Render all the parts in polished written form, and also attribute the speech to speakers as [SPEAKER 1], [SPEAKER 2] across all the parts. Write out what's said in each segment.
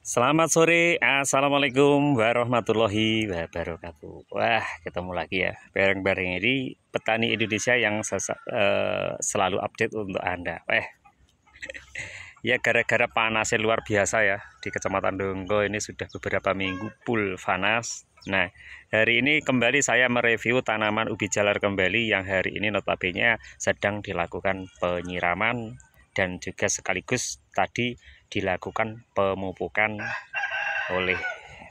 [SPEAKER 1] Selamat sore, Assalamualaikum warahmatullahi wabarakatuh. Wah, ketemu lagi ya, bareng-bareng ini petani Indonesia yang selalu update untuk Anda. Ya gara-gara panasnya luar biasa ya, di Kecamatan Dongko ini sudah beberapa minggu full panas. Nah, hari ini kembali saya mereview tanaman ubi jalar kembali yang hari ini notabene sedang dilakukan penyiraman dan juga sekaligus tadi dilakukan pemupukan oleh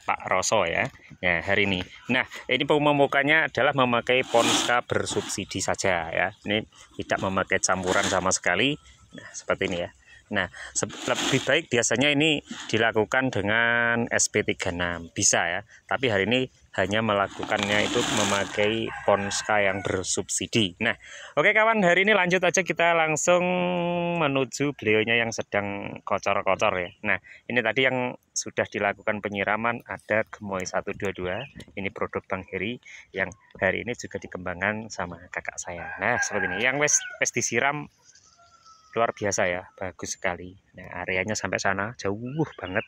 [SPEAKER 1] Pak Roso ya. Nah, hari ini. Nah, ini pemupukannya adalah memakai Ponska bersubsidi saja ya. Ini tidak memakai campuran sama sekali. Nah, seperti ini ya. Nah, lebih baik biasanya ini dilakukan dengan SP36 bisa ya. Tapi hari ini hanya melakukannya itu memakai Ponska yang bersubsidi. Nah, oke kawan, hari ini lanjut aja kita langsung menuju beliaunya yang sedang kocor-kocor ya. Nah, ini tadi yang sudah dilakukan penyiraman ada Gemoy 122. Ini produk Bang Heri yang hari ini juga dikembangkan sama kakak saya. Nah, seperti ini. Yang wes disiram luar biasa ya, bagus sekali. Nah, areanya sampai sana jauh banget.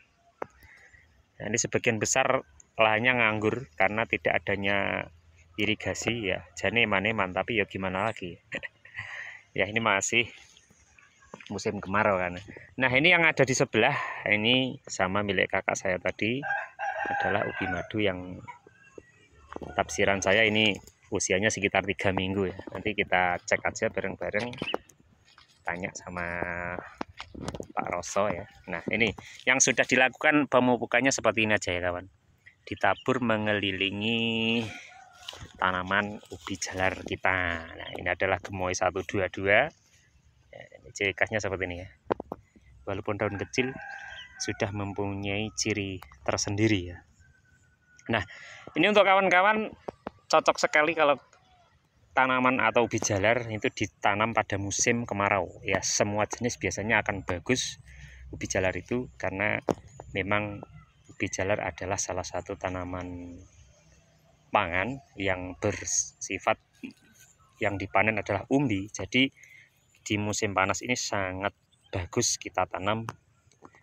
[SPEAKER 1] Nah, ini sebagian besar lahannya nganggur karena tidak adanya irigasi ya. Jane maneman, tapi ya gimana lagi. Ya ini masih musim kemarau kan. Nah, ini yang ada di sebelah ini sama milik kakak saya tadi adalah ubi madu yang tafsiran saya ini usianya sekitar 3 minggu ya. Nanti kita cek aja bareng-bareng, tanya sama Pak Roso ya. Nah, ini yang sudah dilakukan pemupukannya seperti ini aja ya kawan. Ditabur mengelilingi tanaman ubi jalar kita. Nah, ini adalah Gemoy 122. Ya, ini ciri khasnya seperti ini ya. Walaupun daun kecil sudah mempunyai ciri tersendiri ya. Nah, ini untuk kawan-kawan cocok sekali kalau tanaman atau ubi jalar itu ditanam pada musim kemarau ya. Semua jenis biasanya akan bagus ubi jalar itu karena memang ubi jalar adalah salah satu tanaman pangan yang bersifat yang dipanen adalah umbi. Jadi di musim panas ini sangat bagus kita tanam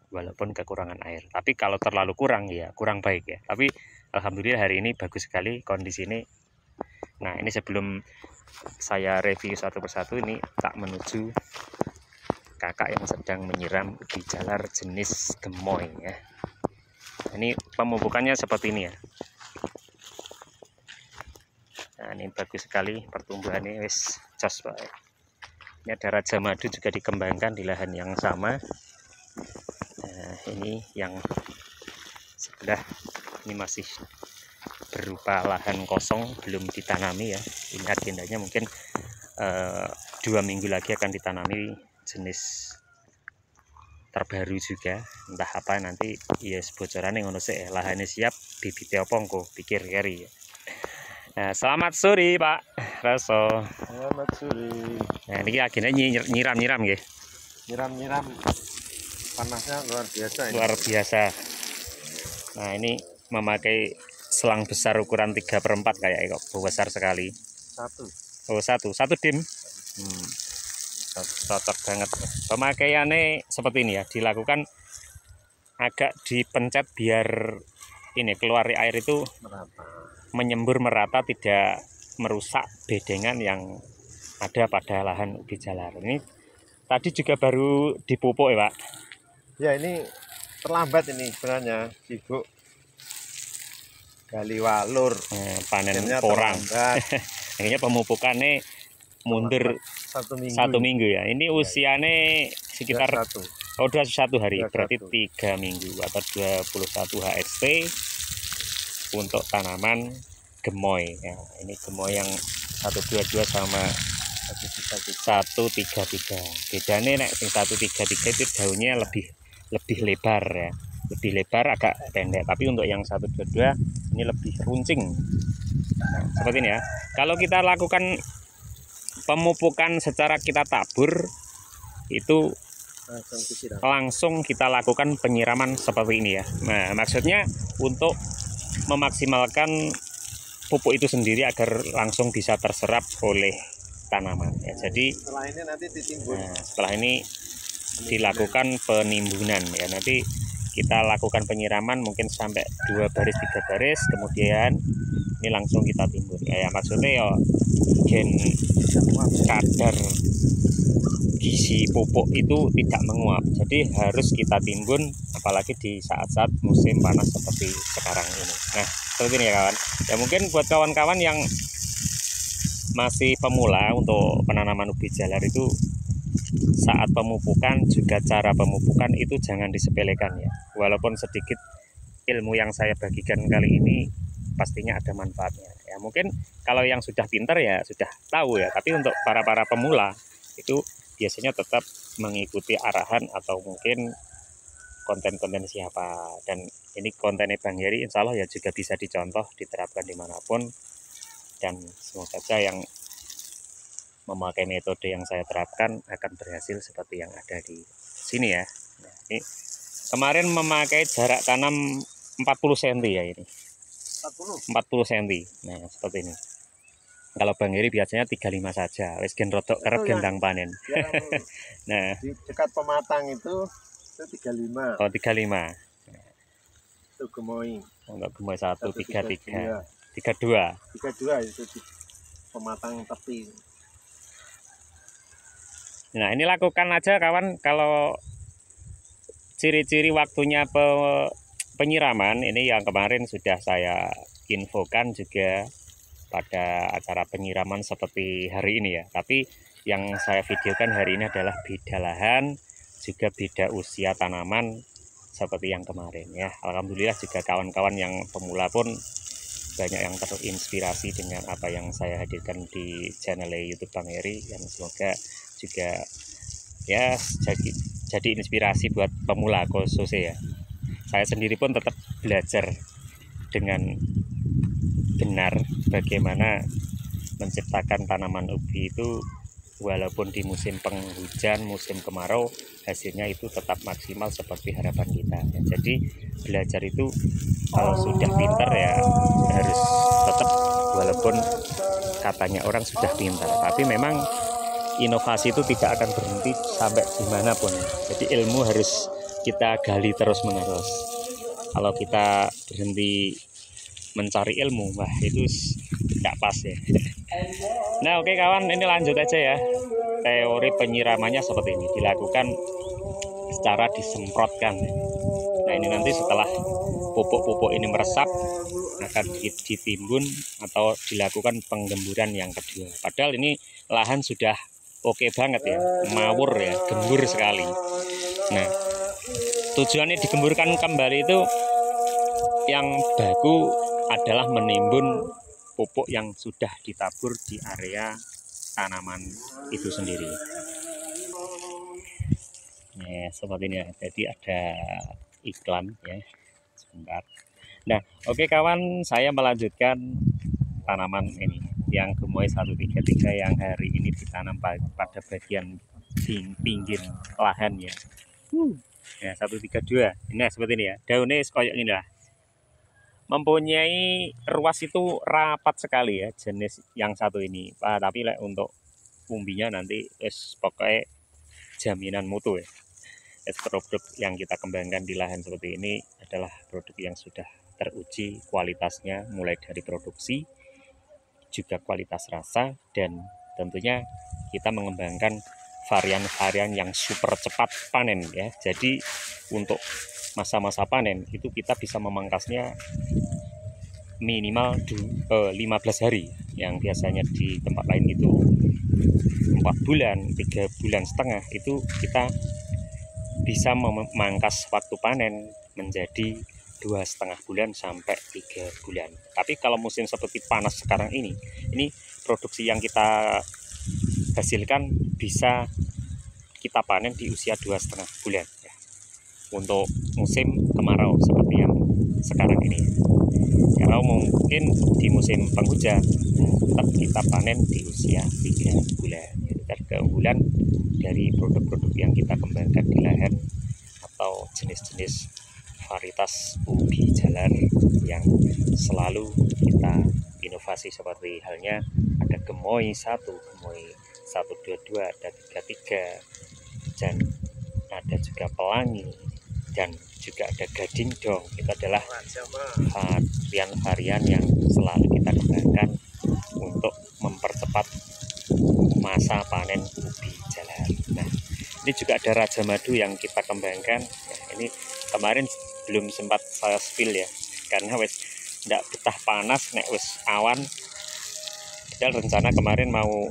[SPEAKER 1] walaupun kekurangan air. Tapi kalau terlalu kurang ya kurang baik ya. Tapi alhamdulillah hari ini bagus sekali kondisi ini. Nah, ini sebelum saya review satu persatu ini tak menuju kakak yang sedang menyiram ubi jalar jenis Gemoy ya. Ini pemupukannya seperti ini ya. Nah, ini bagus sekali pertumbuhannya, wis jos Pak. Ini ada Raja Madu juga dikembangkan di lahan yang sama. Nah, ini yang sebelah ini masih berupa lahan kosong belum ditanami ya. Ini agendanya mungkin 2 minggu lagi akan ditanami jenis terbaru juga, entah apa nanti ya bocoran yang ngono sih lahannya siap bibitnya apa engko pikir keri ya. Nah, selamat sore Pak Roso.
[SPEAKER 2] Selamat sore.
[SPEAKER 1] Nah, ini akhirnya nyiram nggih.
[SPEAKER 2] Nyiram panasnya luar biasa ini.
[SPEAKER 1] Luar biasa. Nah, ini memakai selang besar ukuran 3/4 kayak kok besar sekali. Satu dim. Cocok banget. Pemakaiannya seperti ini ya, dilakukan agak dipencet biar ini keluar air itu menyembur merata, tidak merusak bedengan yang ada pada lahan ubi jalar. Ini tadi juga baru dipupuk ya Pak.
[SPEAKER 2] Ya ini terlambat ini sebenarnya, sibuk gali walur,
[SPEAKER 1] panen porang. Akhirnya pemupukannya mundur 1 minggu ya. Ini usianya sekitar udah 1 hari, berarti 3 minggu atau 21 HST untuk tanaman Gemoy ya. Ini Gemoy yang 122 sama 133. Bedanya nek sing 133 itu daunnya lebih lebar ya. Lebih lebar agak pendek, tapi untuk yang 122 ini lebih runcing. Nah, seperti ini ya. Kalau kita lakukan pemupukan secara kita tabur itu langsung kita lakukan penyiraman seperti ini ya. Nah, maksudnya untuk memaksimalkan pupuk itu sendiri agar langsung bisa terserap oleh tanaman ya. Jadi
[SPEAKER 2] setelah ini nanti ditimbun.
[SPEAKER 1] Nah, setelah ini dilakukan penimbunan ya. Nanti kita lakukan penyiraman mungkin sampai 2 baris 3 baris, kemudian ini langsung kita timbun ya, maksudnya ya gen kadar gizi pupuk itu tidak menguap, jadi harus kita timbun apalagi di saat-saat musim panas seperti sekarang ini. Nah seperti ini ya kawan ya, mungkin buat kawan-kawan yang masih pemula untuk penanaman ubi jalar itu, saat pemupukan juga cara pemupukan itu jangan disepelekan ya, walaupun sedikit ilmu yang saya bagikan kali ini pastinya ada manfaatnya ya. Mungkin kalau yang sudah pintar ya sudah tahu ya, tapi untuk para pemula itu biasanya tetap mengikuti arahan atau mungkin konten-konten siapa, dan ini kontennya Bang Heri insya Allah ya juga bisa dicontoh diterapkan dimanapun, dan semoga saja yang memakai metode yang saya terapkan akan berhasil seperti yang ada di sini ya. Nah, ini kemarin memakai jarak tanam 40 cm ya, ini 40 cm. Nah seperti ini. Kalau Bang Heri biasanya 35 saja, wis gen rodok kerep gendang panen.
[SPEAKER 2] Ya,
[SPEAKER 1] Nah,
[SPEAKER 2] di dekat pematang itu 35.
[SPEAKER 1] oh 35.
[SPEAKER 2] Itu gemoy.
[SPEAKER 1] Untuk gemoy 1 33. 32.
[SPEAKER 2] 32 itu di pematang tepi.
[SPEAKER 1] Nah, ini lakukan aja kawan, kalau ciri-ciri waktunya penyiraman ini yang kemarin sudah saya infokan juga pada acara penyiraman seperti hari ini ya. Tapi yang saya videokan hari ini adalah beda lahan, juga beda usia tanaman seperti yang kemarin ya. Alhamdulillah juga kawan-kawan yang pemula pun banyak yang terinspirasi dengan apa yang saya hadirkan di channel YouTube Bang Heri, yang semoga juga ya jadi inspirasi buat pemula khususnya ya. Saya sendiri pun tetap belajar dengan benar bagaimana menciptakan tanaman ubi itu walaupun di musim penghujan, musim kemarau, hasilnya itu tetap maksimal seperti harapan kita ya. Jadi belajar itu kalau sudah pintar ya harus tetap, walaupun katanya orang sudah pintar, tapi memang inovasi itu tidak akan berhenti sampai dimanapun. Jadi ilmu harus kita gali terus menerus. Kalau kita berhenti mencari ilmu, wah itu tidak pas ya. Nah oke kawan, ini lanjut aja ya. Teori penyiramannya seperti ini, dilakukan secara disemprotkan. Nah ini nanti setelah pupuk-pupuk ini meresap akan ditimbun atau dilakukan penggemburan yang kedua. Padahal ini lahan sudah oke banget ya, mawur ya, gembur sekali. Nah tujuannya digemburkan kembali itu yang baku adalah menimbun pupuk yang sudah ditabur di area tanaman itu sendiri. Nah, seperti ini ya. Jadi ada iklan ya. Sebentar. Nah, oke kawan, saya melanjutkan tanaman ini yang gemoy 133 yang hari ini ditanam pada bagian pinggir lahan ya. Ya, 132. Nah, seperti ini ya. Daunnya koyok ini lah. Mempunyai ruas itu rapat sekali ya jenis yang satu ini. Tapi untuk umbinya nanti pokoknya jaminan mutu ya. Produk yang kita kembangkan di lahan seperti ini adalah produk yang sudah teruji kualitasnya, mulai dari produksi juga kualitas rasa, dan tentunya kita mengembangkan varian-varian yang super cepat panen ya. Jadi untuk masa-masa panen itu kita bisa memangkasnya minimal 15 hari, yang biasanya di tempat lain itu 4 bulan, 3 bulan setengah, itu kita bisa memangkas waktu panen menjadi 2,5 bulan sampai 3 bulan. Tapi kalau musim seperti panas sekarang ini produksi yang kita hasilkan bisa kita panen di usia 2,5 bulan ya, untuk musim kemarau seperti yang sekarang ini. Kalau mungkin di musim penghujan tetap kita panen di usia 3 bulan. Jadi keunggulan dari produk-produk yang kita kembangkan di lahan atau jenis-jenis varietas ubi jalar yang selalu kita inovasi, seperti halnya ada gemoy 1, gemoy 122, ada 33, dan ada juga pelangi, dan juga ada gading dong. Itu adalah
[SPEAKER 2] Rajama.
[SPEAKER 1] varian-varian yang selalu kita kembangkan untuk mempercepat masa panen ubi jalar. Nah, ini juga ada Raja Madu yang kita kembangkan. Nah, ini kemarin belum sempat saya spill ya, karena wes ndak betah panas, nek wes awan. Padahal rencana kemarin mau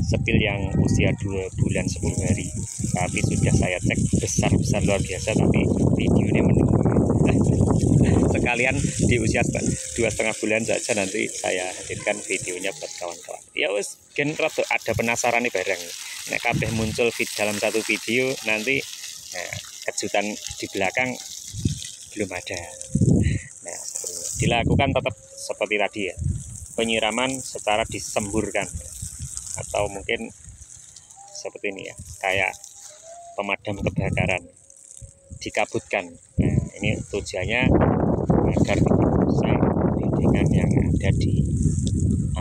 [SPEAKER 1] spill yang usia 2 bulan 10 hari, tapi sudah saya cek besar-besar luar biasa, tapi videonya menunggu. Sekalian di usia 2,5 bulan saja nanti saya hadirkan videonya buat kawan-kawan. Ya wes, gen rada ada penasaran nih barang. Nek kabeh muncul dalam satu video, nanti kejutan di belakang belum ada. Nah, dilakukan tetap seperti tadi ya, penyiraman secara disemburkan, atau mungkin seperti ini ya, kayak pemadam kebakaran, dikabutkan. Nah, ini tujuannya agar besar dengan yang ada di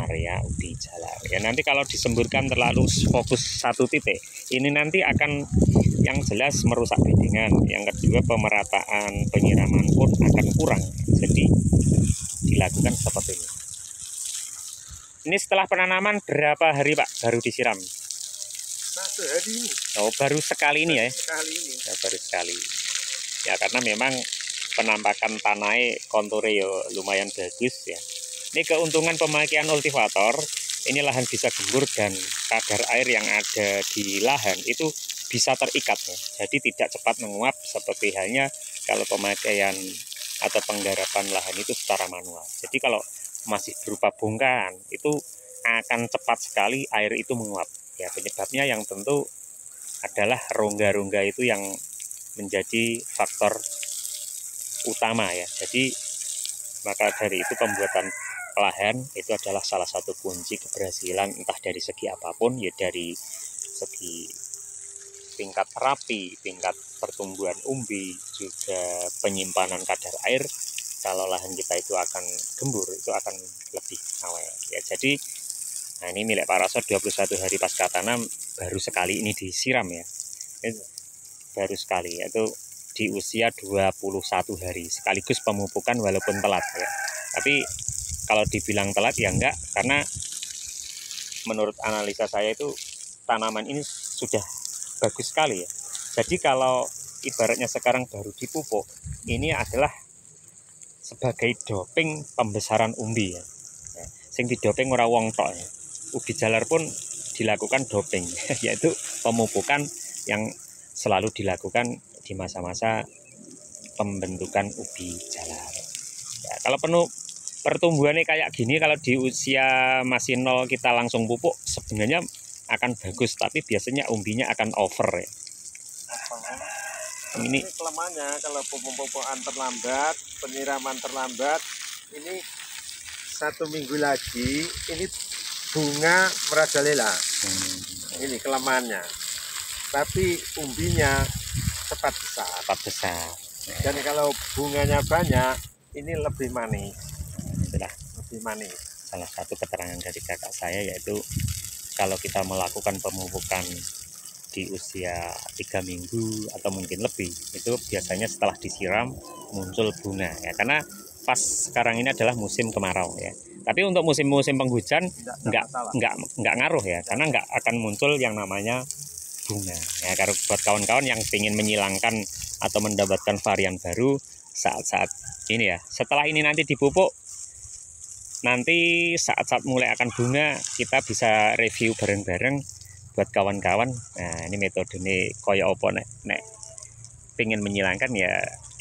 [SPEAKER 1] area ubi jalar. Ya nanti kalau disemburkan terlalu fokus satu titik, ini nanti akan yang jelas merusak bedengan. Yang kedua, pemerataan penyiraman pun akan kurang. Jadi dilakukan seperti ini. Ini setelah penanaman berapa hari Pak baru disiram?
[SPEAKER 2] 1 hari ini.
[SPEAKER 1] Oh, baru sekali ini ya?
[SPEAKER 2] Sekali ini.
[SPEAKER 1] Ya, baru sekali. Ya karena memang penampakan tanahnya konturnya ya lumayan bagus ya. Ini keuntungan pemakaian kultivator, ini lahan bisa gembur dan kadar air yang ada di lahan itu bisa terikat ya. Jadi tidak cepat menguap seperti halnya kalau pemakaian atau penggarapan lahan itu secara manual. Jadi kalau masih berupa bongkahan itu akan cepat sekali air itu menguap. Ya penyebabnya yang tentu adalah rongga-rongga itu yang menjadi faktor utama ya. Jadi maka dari itu pembuatan lahan itu adalah salah satu kunci keberhasilan, entah dari segi apapun ya, dari segi tingkat rapi, tingkat pertumbuhan umbi, juga penyimpanan kadar air. Kalau lahan kita itu akan gembur, itu akan lebih awal ya. Jadi nah ini milik Parasot 21 hari pasca tanam, baru sekali ini disiram ya. Itu baru sekali, yaitu di usia 21 hari, sekaligus pemupukan walaupun telat ya. Tapi kalau dibilang telat ya enggak, karena menurut analisa saya itu tanaman ini sudah bagus sekali ya. Jadi kalau ibaratnya sekarang baru dipupuk, ini adalah sebagai doping pembesaran umbi ya. Sing didoping ora wong tok ya. Ubi jalar pun dilakukan doping yaitu pemupukan yang selalu dilakukan di masa-masa pembentukan ubi jalar. Ya, kalau penuh pertumbuhannya kayak gini, kalau di usia masih nol kita langsung pupuk sebenarnya akan bagus, tapi biasanya umbinya akan over ya.
[SPEAKER 2] Ini kelemahannya kalau pupuk-pupukan terlambat, penyiraman terlambat, ini 1 minggu lagi ini bunga merajalela. Ini kelemahannya. Tapi umbinya cepat besar. Dan kalau bunganya banyak, ini lebih manis.
[SPEAKER 1] Sudah
[SPEAKER 2] Lebih manis.
[SPEAKER 1] salah satu keterangan dari kakak saya, yaitu kalau kita melakukan pemupukan di usia 3 minggu atau mungkin lebih, itu biasanya setelah disiram muncul bunga ya, karena pas sekarang ini adalah musim kemarau ya. Tapi untuk musim-musim penghujan nggak ngaruh ya, karena nggak akan muncul yang namanya bunga ya. Karena buat kawan-kawan yang ingin menyilangkan atau mendapatkan varian baru saat-saat ini ya, setelah ini nanti dipupuk, nanti saat-saat mulai akan bunga, kita bisa review bareng-bareng buat kawan-kawan. Nah ini metode ini koyo opo nek pengen menyilangkan ya,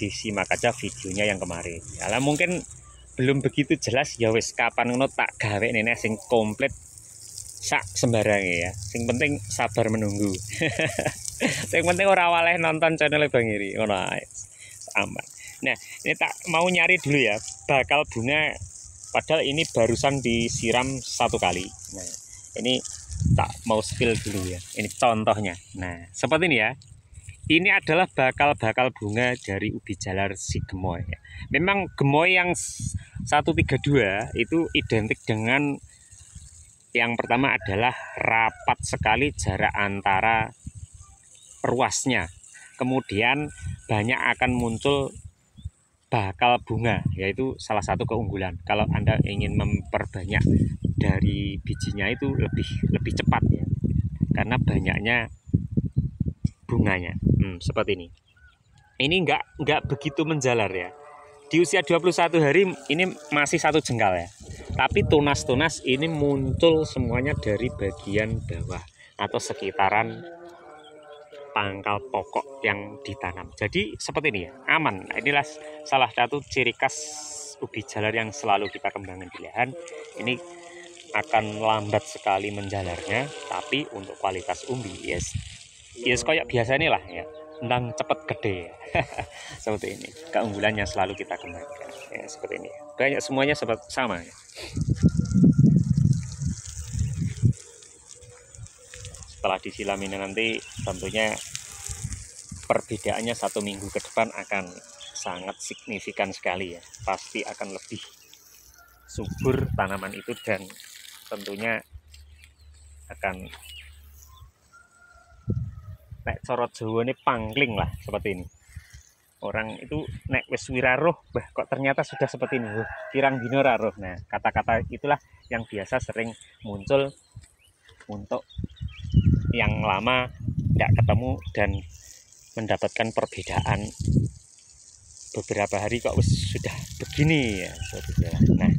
[SPEAKER 1] disimak aja videonya yang kemarin. Kalau mungkin belum begitu jelas ya wis, kapan ngono tak gawe nenek sing komplit sak sembarangnya ya. Sing penting sabar menunggu. Sing penting ora waleh nonton channel Bang Iri ngono aman. Nah ini tak mau nyari dulu ya bakal bunga, padahal ini barusan disiram 1 kali. Nah ini tak mau spill dulu ya, ini contohnya. Nah seperti ini ya, ini adalah bakal bunga dari ubi jalar si gemoy ya. Memang gemoy yang 132 itu identik dengan yang pertama, adalah rapat sekali jarak antara ruasnya kemudian banyak akan muncul bakal bunga, yaitu salah satu keunggulan. Kalau Anda ingin memperbanyak dari bijinya itu lebih cepat ya, karena banyaknya bunganya. Seperti ini. Ini nggak begitu menjalar ya. Di usia 21 hari ini masih satu jengkal ya. Tapi tunas-tunas ini muncul semuanya dari bagian bawah atau sekitaran pangkal pokok yang ditanam. Jadi seperti ini ya, aman. Inilah salah satu ciri khas ubi jalar yang selalu kita kembangkan di lahan. Ini akan lambat sekali menjalarnya, tapi untuk kualitas umbi yes kayak biasa inilah ya, tentang cepat gede ya. Seperti ini keunggulan yang selalu kita kembangkan ya, seperti ini. Banyak semuanya sama ya. Setelah disilam ini nanti tentunya perbedaannya 1 minggu ke depan akan sangat signifikan sekali ya. Pasti akan lebih subur tanaman itu dan tentunya akan nek corot Jawa ini pangling lah seperti ini. Orang itu nek wis wiraroh, kok ternyata sudah seperti ini. Kirang dino raroh. Nah, kata-kata itulah yang biasa sering muncul untuk yang lama tidak ketemu dan mendapatkan perbedaan beberapa hari kok sudah begini ya. Nah,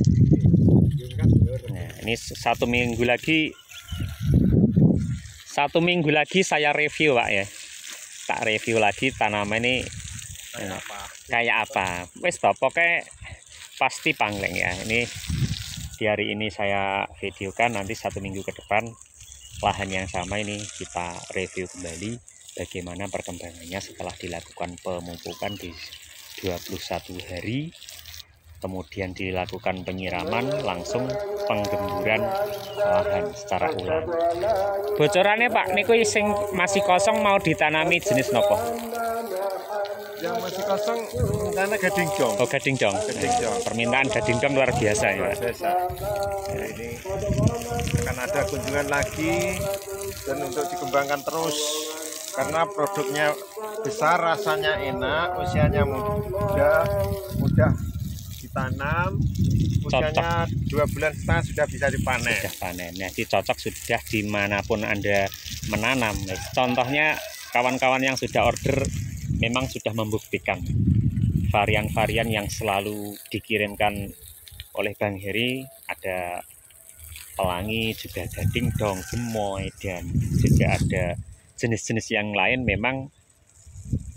[SPEAKER 1] ini 1 minggu lagi saya review Pak ya. Tak review lagi tanaman ini kayak apa. Wes pokoknya pasti pangling ya. Ini di hari ini saya videokan, nanti 1 minggu ke depan lahan yang sama ini kita review kembali bagaimana perkembangannya setelah dilakukan pemupukan di 21 hari, kemudian dilakukan penyiraman, langsung penggemburan lahan secara ulang. Bocorannya Pak, niku sing masih kosong mau ditanami jenis nopo?
[SPEAKER 2] Yang masih kosong karena gading jong.
[SPEAKER 1] Oh, gading jong. Permintaan gading jong luar biasa ya Pak.
[SPEAKER 2] Biasa. Ya, ini akan ada kunjungan lagi dan untuk dikembangkan terus karena produknya besar, rasanya enak, usianya mudah ditanam, usianya 2,5 bulan sudah bisa dipanen.
[SPEAKER 1] Sudah panen. Jadi cocok sudah dimanapun Anda menanam. Contohnya kawan-kawan yang sudah order memang sudah membuktikan varian-varian yang selalu dikirimkan oleh Bang Heri, ada pelangi, juga gading dong, gemoy, dan juga ada jenis-jenis yang lain. Memang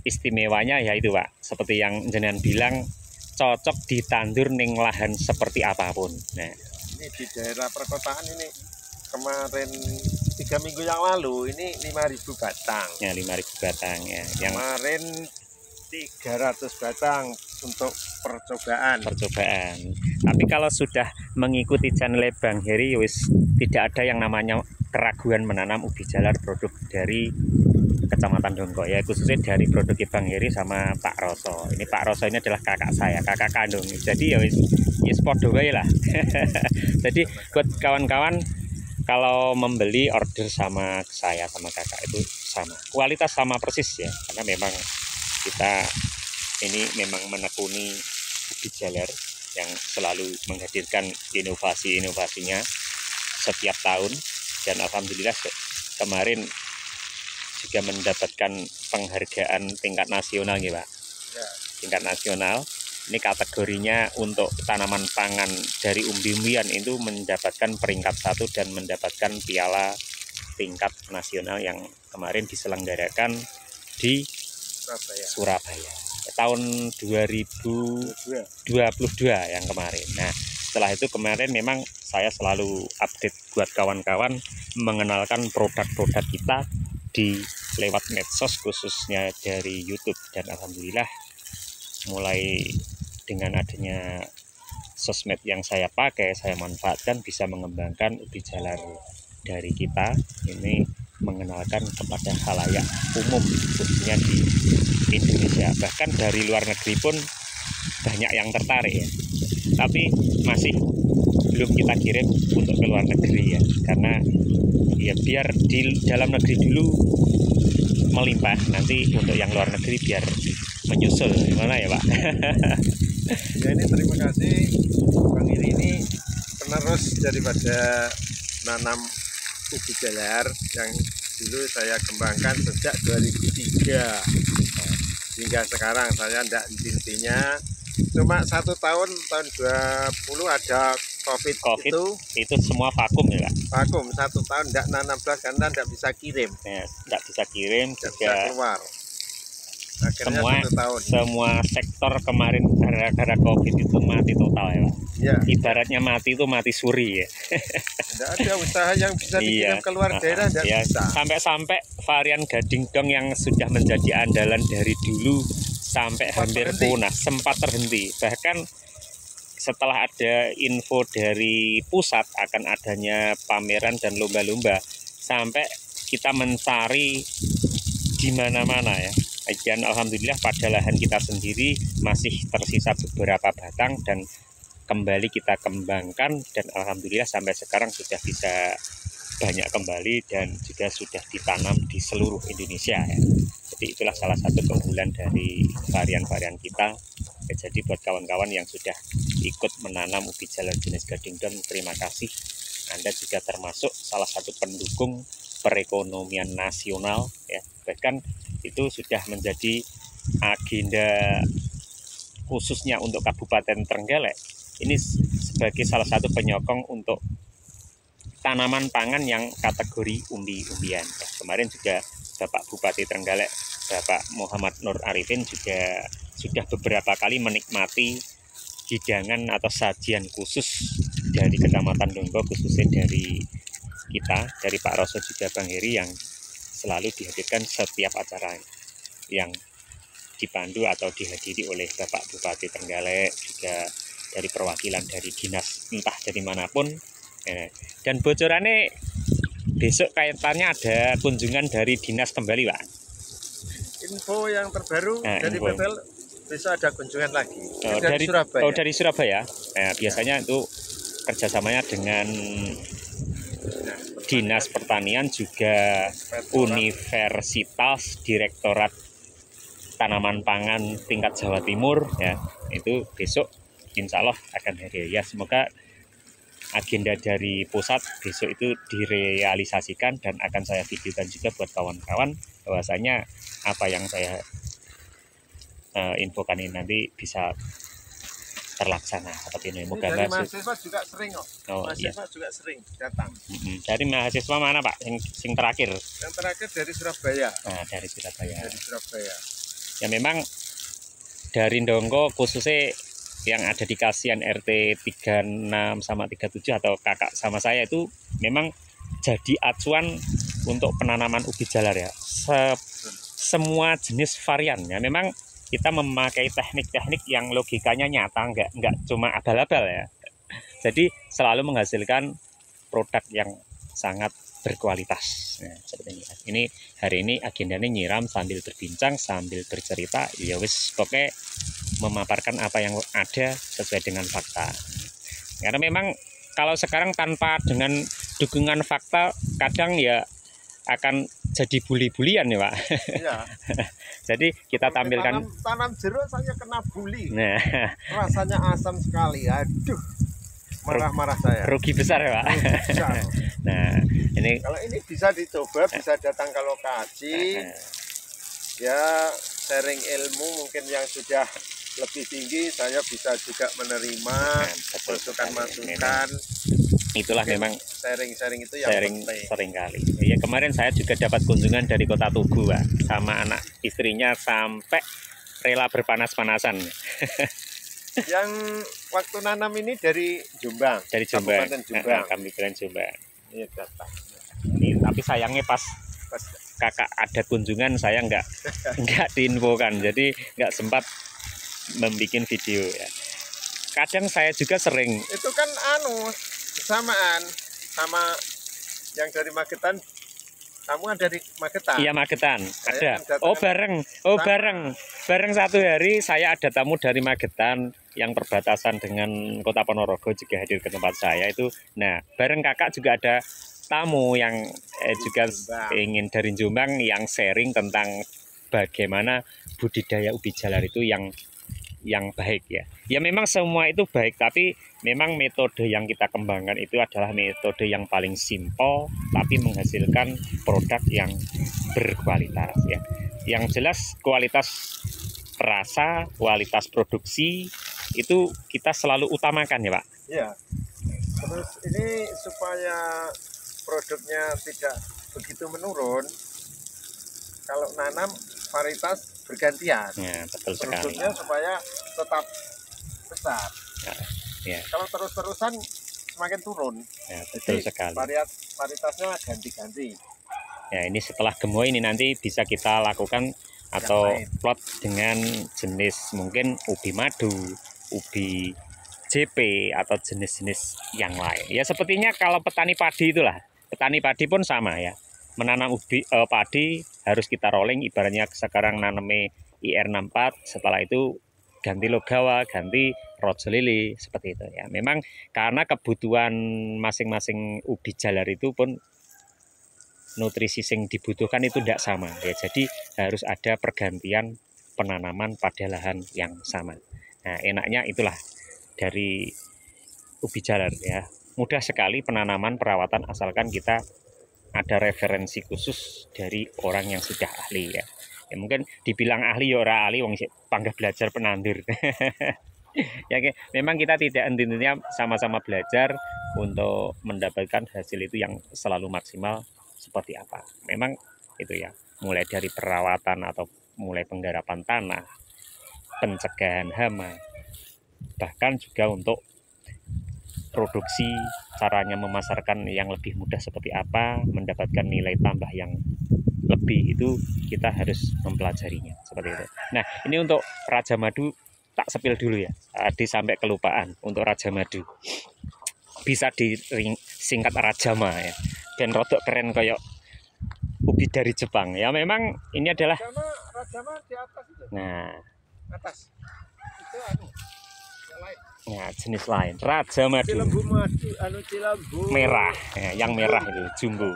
[SPEAKER 1] istimewanya yaitu Pak, seperti yang jenengan bilang, cocok ditandur ning lahan seperti apapun. Nah,
[SPEAKER 2] ini di daerah perkotaan ini kemarin 3 minggu yang lalu ini 5.000 batang.
[SPEAKER 1] Ya 5.000 batang ya. Yang
[SPEAKER 2] kemarin 300 batang untuk percobaan.
[SPEAKER 1] Tapi kalau sudah mengikuti channel Bang Heri, wis tidak ada yang namanya keraguan menanam ubi jalar produk dari Kecamatan Dongko ya, khususnya dari produk Bang Heri sama Pak Roso. Ini Pak Roso ini adalah kakak saya, kakak kandung. Jadi ya wis podo wae lah. Jadi buat kawan-kawan kalau membeli order sama saya sama kakak itu sama, kualitas sama persis ya, karena memang kita ini memang menekuni ubi jalar yang selalu menghadirkan inovasinya setiap tahun, dan alhamdulillah kemarin juga mendapatkan penghargaan tingkat nasional ya Pak.
[SPEAKER 2] Ya.
[SPEAKER 1] Tingkat nasional. Ini kategorinya untuk tanaman pangan dari umbi-umbian itu mendapatkan peringkat 1 dan mendapatkan piala tingkat nasional yang kemarin diselenggarakan di Surabaya tahun 2022 yang kemarin. Nah, setelah itu kemarin memang saya selalu update buat kawan-kawan mengenalkan produk-produk kita di lewat medsos, khususnya dari YouTube, dan alhamdulillah mulai dengan adanya sosmed yang saya pakai, saya manfaatkan, bisa mengembangkan ubi jalar dari kita ini, mengenalkan kepada khalayak umum khususnya di Indonesia. Bahkan dari luar negeri pun banyak yang tertarik ya, tapi masih belum kita kirim untuk ke luar negeri ya, karena ya biar di dalam negeri dulu melimpah. Nanti untuk yang luar negeri biar menyusul, gimana ya Pak?
[SPEAKER 2] Ya ini terima kasih Bang Iri, ini penerus daripada nanam ubi jalar yang dulu saya kembangkan sejak 2003 hingga sekarang. Saya tidak intinya cuma 1 tahun 20 ada COVID
[SPEAKER 1] itu semua vakum ya Pak?
[SPEAKER 2] Vakum 1 tahun tidak nanam belas karena tidak bisa kirim
[SPEAKER 1] Ya, tidak bisa kirim
[SPEAKER 2] tidak
[SPEAKER 1] juga
[SPEAKER 2] bisa keluar. Akhirnya
[SPEAKER 1] semua sektor kemarin gara-gara COVID itu mati total ya Pak?
[SPEAKER 2] Ya.
[SPEAKER 1] Ibaratnya mati itu mati suri ya.
[SPEAKER 2] Tidak ada usaha yang bisa dikirim keluar daerah, tidak bisa.
[SPEAKER 1] Sampai-sampai varian gading dong yang sudah menjadi andalan dari dulu sampai hampir punah, sempat terhenti. Bahkan setelah ada info dari pusat akan adanya pameran dan lomba-lomba, sampai kita mencari di mana-mana ya. Dan alhamdulillah pada lahan kita sendiri masih tersisa beberapa batang dan kembali kita kembangkan, dan alhamdulillah sampai sekarang sudah bisa banyak kembali dan juga sudah ditanam di seluruh Indonesia ya. Jadi itulah salah satu keunggulan dari varian-varian kita. Ya, jadi buat kawan-kawan yang sudah ikut menanam ubi jalar jenis gading dong, terima kasih. Anda juga termasuk salah satu pendukung perekonomian nasional ya. Bahkan itu sudah menjadi agenda khususnya untuk Kabupaten Trenggalek. Ini sebagai salah satu penyokong untuk tanaman pangan yang kategori umbi-umbian. Ya, kemarin juga Bapak Bupati Trenggalek, Bapak Muhammad Nur Arifin juga sudah beberapa kali menikmati hidangan atau sajian khusus dari Kecamatan Dongko, khususnya dari kita, dari Pak Roso juga Bang Heri, yang selalu dihadirkan setiap acara yang dipandu atau dihadiri oleh Bapak Bupati Trenggalek, juga dari perwakilan dari dinas entah dari manapun. Dan bocorannya besok kaitannya ada kunjungan dari dinas kembali Pak.
[SPEAKER 2] Info yang terbaru dari BPL, besok ada kunjungan lagi dari Surabaya.
[SPEAKER 1] Oh, dari Surabaya. Biasanya itu kerjasamanya dengan Dinas Pertanian, juga Universitas Direktorat Tanaman Pangan tingkat Jawa Timur ya. Itu besok insya Allah akan hadir ya. Semoga agenda dari pusat besok itu direalisasikan dan akan saya videokan juga buat kawan-kawan, bahwasanya apa yang saya infokan ini nanti bisa terlaksana seperti ini. Moga
[SPEAKER 2] dari mahasiswa juga sering kok. Mahasiswa juga sering datang.
[SPEAKER 1] Dari mahasiswa mana Pak? Yang terakhir?
[SPEAKER 2] Yang terakhir dari Surabaya.
[SPEAKER 1] Nah, dari Surabaya.
[SPEAKER 2] Dari Surabaya.
[SPEAKER 1] Ya memang dari Dongko khususnya yang ada di Kasihan RT 36 sama 37 atau kakak sama saya itu memang jadi acuan untuk penanaman ubi jalar ya. Semua jenis varian ya. Memang kita memakai teknik-teknik yang logikanya nyata, nggak cuma abal-abal ya. Jadi selalu menghasilkan produk yang sangat berkualitas. Nah, seperti ini. Ini hari ini agendanya nyiram sambil berbincang, sambil bercerita. Ya wis pokoknya memaparkan apa yang ada sesuai dengan fakta. Karena memang kalau sekarang tanpa dengan dukungan fakta kadang ya akan jadi buli-bulian ya Pak.
[SPEAKER 2] Iya.
[SPEAKER 1] Jadi kita tampilkan
[SPEAKER 2] tanam jeruk saya kena bully.
[SPEAKER 1] Nah,
[SPEAKER 2] rasanya asam sekali. Aduh. Marah-marah saya.
[SPEAKER 1] Rugi besar ya Pak.
[SPEAKER 2] Besar.
[SPEAKER 1] Nah, ini
[SPEAKER 2] kalau ini bisa dicoba, bisa datang ke lokasi. Ya, sharing ilmu mungkin yang sudah lebih tinggi, saya bisa juga menerima masukan-masukan.
[SPEAKER 1] Itulah memang
[SPEAKER 2] sharing-sharing itu yang
[SPEAKER 1] sering kali. Ya, kemarin saya juga dapat kunjungan dari Kota Tugu Pak, sama anak istrinya sampai rela berpanas-panasan.
[SPEAKER 2] Yang waktu nanam ini dari Jombang.
[SPEAKER 1] Dari Jombang.
[SPEAKER 2] Kabupaten Jombang.
[SPEAKER 1] Kami bilang Jombang.
[SPEAKER 2] Ini datang.
[SPEAKER 1] Tapi sayangnya pas kakak ada kunjungan saya nggak diinfokan, jadi nggak sempat membuat video ya. Kadang saya juga sering.
[SPEAKER 2] Itu kan samaan sama yang dari Magetan. Kamu ada dari Magetan?
[SPEAKER 1] Iya Magetan, ada. Bareng satu hari saya ada tamu dari Magetan yang perbatasan dengan Kota Ponorogo juga hadir ke tempat saya itu. Nah, bareng kakak juga ada tamu yang juga
[SPEAKER 2] Jombang.
[SPEAKER 1] ingin dari Jombang yang sharing tentang bagaimana budidaya ubi jalar itu yang baik ya. Ya memang semua itu baik, tapi memang metode yang kita kembangkan itu adalah metode yang paling simpel tapi menghasilkan produk yang berkualitas ya. Yang jelas kualitas rasa, kualitas produksi itu kita selalu utamakan ya Pak.
[SPEAKER 2] Ya. Terus ini supaya produknya tidak begitu menurun, kalau nanam varietas bergantian.
[SPEAKER 1] Ya, betul sekali.
[SPEAKER 2] Produknya supaya tetap besar.
[SPEAKER 1] Ya,
[SPEAKER 2] Kalau terus-terusan semakin turun.
[SPEAKER 1] ya betul
[SPEAKER 2] Jadi
[SPEAKER 1] sekali.
[SPEAKER 2] varietasnya ganti-ganti.
[SPEAKER 1] Ya, ini setelah gemoy ini nanti bisa kita lakukan atau
[SPEAKER 2] lain.
[SPEAKER 1] plot dengan jenis mungkin ubi madu, ubi JP atau jenis-jenis yang lain. Ya sepertinya kalau petani padi itulah. Petani padi pun sama ya. Menanam padi harus kita rolling, ibaratnya sekarang naname IR64, setelah itu ganti logawa, ganti rojo lili, seperti itu ya. Memang karena kebutuhan masing-masing ubi jalar itu pun nutrisi yang dibutuhkan itu tidak sama ya. Jadi harus ada pergantian penanaman pada lahan yang sama. Nah, enaknya itulah dari ubi jalar ya. Mudah sekali penanaman perawatan asalkan kita ada referensi khusus dari orang yang sudah ahli ya. Ya mungkin dibilang ahli ya ora ahli wong panggah belajar penandur. Ya memang kita tidak intinya sama-sama belajar untuk mendapatkan hasil itu yang selalu maksimal seperti apa. Memang itu ya, mulai dari perawatan atau mulai penggarapan tanah, pencegahan hama, bahkan juga untuk produksi, caranya memasarkan yang lebih mudah seperti apa, mendapatkan nilai tambah yang lebih, itu kita harus mempelajarinya seperti itu. Nah, ini untuk Raja Madu tak sepil dulu ya, sampai kelupaan. Untuk Raja Madu bisa disingkat Rajama ya, dan rodok keren kayak ubi dari Jepang ya. Memang ini adalah
[SPEAKER 2] Rajama di atas itu.
[SPEAKER 1] Nah,
[SPEAKER 2] Atas. Itu yang lain.
[SPEAKER 1] Ya, jenis lain. Raja Madu.
[SPEAKER 2] Cilembu madu, cilembu
[SPEAKER 1] Merah, ya, yang merah itu jumbo.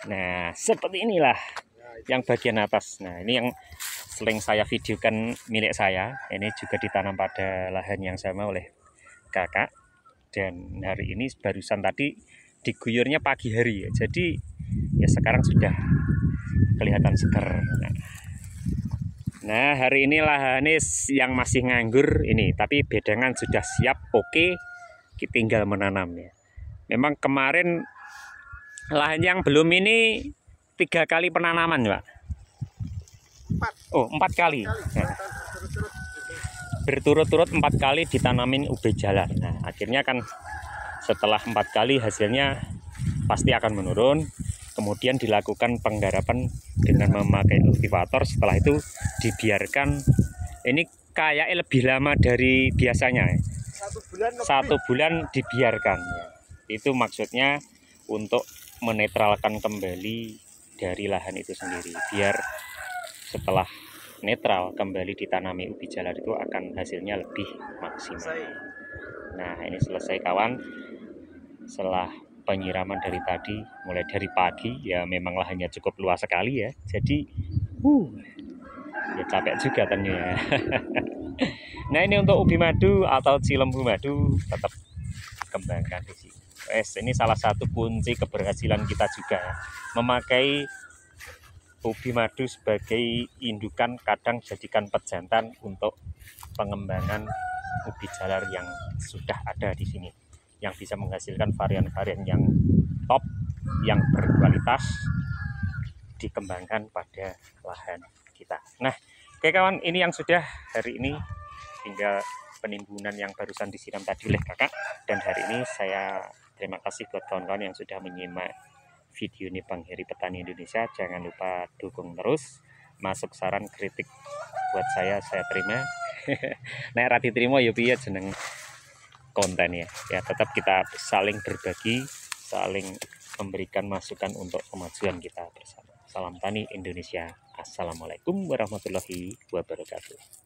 [SPEAKER 1] Nah, seperti inilah yang bagian atas. Nah, ini yang sering saya videokan milik saya. Ini juga ditanam pada lahan yang sama oleh kakak. Dan hari ini barusan tadi diguyurnya pagi hari ya. Jadi ya sekarang sudah kelihatan segar. Nah, hari ini lahannya yang masih nganggur ini, tapi bedangan sudah siap, oke, tinggal menanam ya. Memang kemarin lahan yang belum ini 3 kali penanaman, Pak. 4 kali. Nah, berturut-turut 4 kali ditanamin ubi jalar. Nah, akhirnya kan setelah 4 kali hasilnya pasti akan menurun. Kemudian dilakukan penggarapan dengan memakai kultivator. Setelah itu dibiarkan, ini kayaknya lebih lama dari biasanya. 1 bulan dibiarkan. Itu maksudnya untuk menetralkan kembali dari lahan itu sendiri. Biar setelah netral kembali ditanami ubi jalar itu akan hasilnya lebih maksimal. Nah, ini selesai kawan. Setelah penyiraman dari tadi, mulai dari pagi ya, memang lahannya cukup luas sekali ya. Jadi ya capek juga ternyata. Nah, ini untuk ubi madu atau cilembu madu tetap kembangkan di sini. Ini salah satu kunci keberhasilan kita juga ya. Memakai ubi madu sebagai indukan, kadang jadikan pejantan untuk pengembangan ubi jalar yang sudah ada di sini, yang bisa menghasilkan varian-varian yang top, yang berkualitas, dikembangkan pada lahan kita. Nah, oke kawan, ini yang sudah hari ini, tinggal penimbunan yang barusan disiram tadi oleh kakak. Dan hari ini saya terima kasih buat kawan-kawan yang sudah menyimak video ini Bang Heri Petani Indonesia. Jangan lupa dukung terus, masuk saran kritik buat saya terima. Nah, rati terima ya piye jeneng konten ya. Ya tetap kita saling berbagi, saling memberikan masukan untuk kemajuan kita bersama. Salam Tani Indonesia. Assalamualaikum warahmatullahi wabarakatuh.